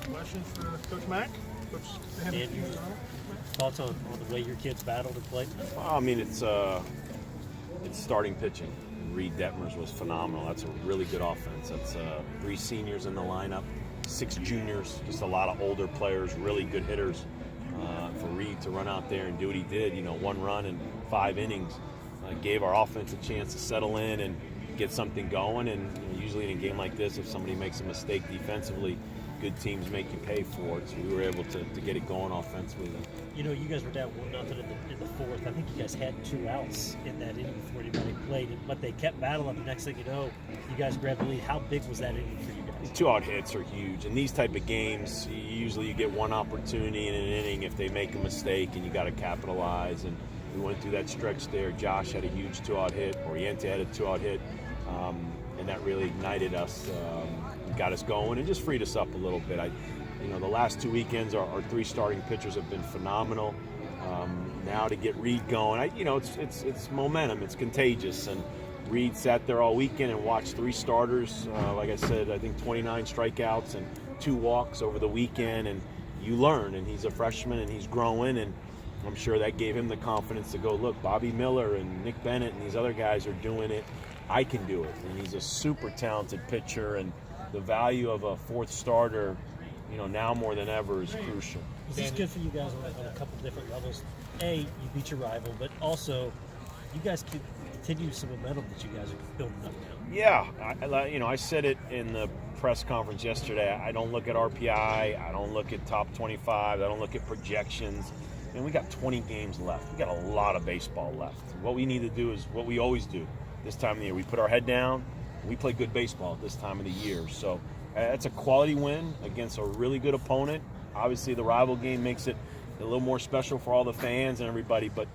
Questions for Coach Mack? Coach Dan, your thoughts on the way your kids battled and played? Well, I mean, it's starting pitching. Reed Detmers was phenomenal. That's a really good offense. That's 3 seniors in the lineup, 6 juniors, just a lot of older players, really good hitters. For Reed to run out there and do what he did, 1 run in 5 innings, gave our offense a chance to settle in and get something going. And usually in a game like this, if somebody makes a mistake defensively, good teams make you pay for it. So we were able to get it going offensively. You guys were down 1-0 in the 4th. I think you guys had 2 outs in that inning before anybody played, but they kept battling. The next thing you know, you guys grabbed the lead. How big was that inning for you guys? 2-out hits are huge. In these type of games, usually you get 1 opportunity in an inning if they make a mistake, and you got to capitalize. And we went through that stretch there. Josh had a huge 2-out hit. Oriente had a 2-out hit, and that really ignited us. Got us going and just freed us up a little bit. The last 2 weekends, our 3 starting pitchers have been phenomenal. Now to get Reed going, it's momentum. It's contagious. And Reed sat there all weekend and watched 3 starters. Like I said, I think 29 strikeouts and 2 walks over the weekend. And you learn. And he's a freshman and he's growing. And I'm sure that gave him the confidence to go, look, Bobby Miller and Nick Bennett and these other guys are doing it. I can do it. And he's a super talented pitcher. And the value of a 4th starter, now more than ever is crucial. Is this good for you guys on a couple different levels? A, you beat your rival, but also you guys can continue some momentum that you guys are building up now. Yeah, I said it in the press conference yesterday. I don't look at RPI. I don't look at top 25. I don't look at projections. And we got 20 games left. We got a lot of baseball left. What we need to do is what we always do this time of the year. We put our head down. We play good baseball at this time of the year. So that's a quality win against a really good opponent. Obviously, the rival game makes it a little more special for all the fans and everybody. But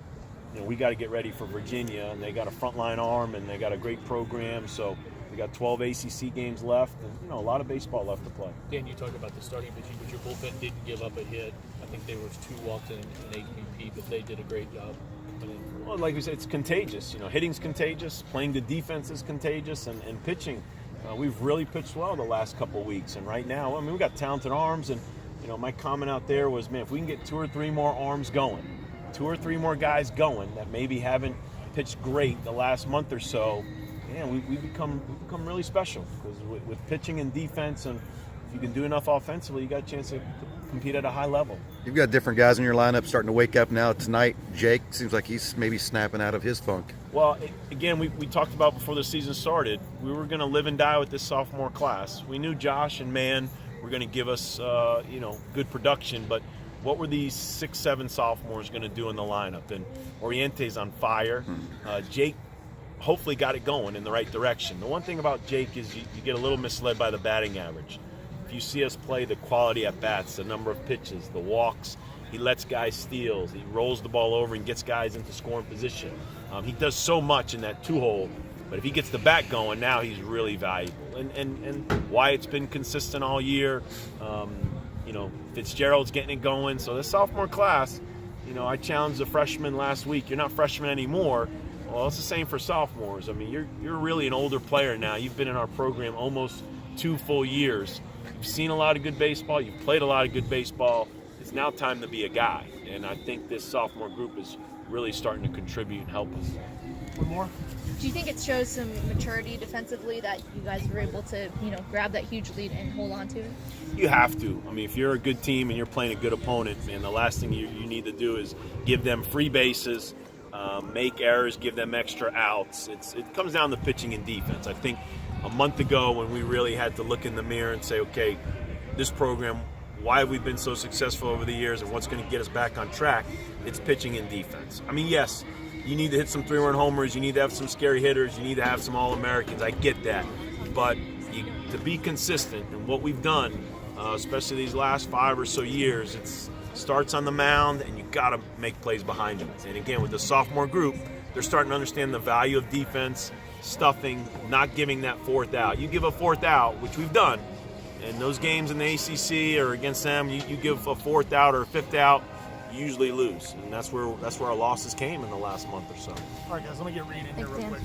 we got to get ready for Virginia, and they got a frontline arm, and they got a great program. So we got 12 ACC games left, and a lot of baseball left to play. Dan, you talked about the starting pitching, but your bullpen didn't give up a hit. I think there was 2 walks and an APP, but they did a great job. Well, like we said, it's contagious. Hitting's contagious, playing the defense is contagious, and pitching. We've really pitched well the last couple of weeks, and right now, we've got talented arms, and my comment out there was, man, if we can get 2 or 3 more arms going, 2 or 3 more guys going that maybe haven't pitched great the last month or so, we become really special, because with pitching and defense, and if you can do enough offensively, you got a chance to compete at a high level. You've got different guys in your lineup starting to wake up now. Tonight, Jake seems like he's maybe snapping out of his funk. Well, again, we talked about before the season started, we were going to live and die with this sophomore class. We knew Josh and Mann were going to give us, good production, but what were these 6, 7 sophomores going to do in the lineup? And Oriente's on fire. Jake hopefully got it going in the right direction. The one thing about Jake is you get a little misled by the batting average. If you see us play the quality at bats, the number of pitches, the walks, he lets guys steals, he rolls the ball over and gets guys into scoring position. He does so much in that 2-hole, but if he gets the bat going, now he's really valuable. And Wyatt's been consistent all year. Fitzgerald's getting it going. So this sophomore class, I challenged the freshmen last week. You're not freshmen anymore. Well, it's the same for sophomores. I mean, you're really an older player now. You've been in our program almost 2 full years. You've seen a lot of good baseball. You've played a lot of good baseball. It's now time to be a guy. And I think this sophomore group is really starting to contribute and help us. One more? Do you think it shows some maturity defensively that you guys were able to, grab that huge lead and hold on to it? You have to. I mean, if you're a good team and you're playing a good opponent, man, the last thing you need to do is give them free bases, make errors, give them extra outs. It comes down to pitching and defense. I think a month ago when we really had to look in the mirror and say, okay, this program, why have we been so successful over the years and what's going to get us back on track, it's pitching and defense. I mean, yes, you need to hit some 3-run homers, you need to have some scary hitters, you need to have some All-Americans. I get that. But to be consistent in what we've done, especially these last 5 or so years, it starts on the mound and you got to make plays behind them. And again, with the sophomore group, they're starting to understand the value of defense, stuffing, not giving that 4th out. You give a 4th out, which we've done, and those games in the ACC or against them, you give a 4th out or a 5th out, you usually lose. And that's where our losses came in the last month or so. All right, guys, let me get Reed in here real quick.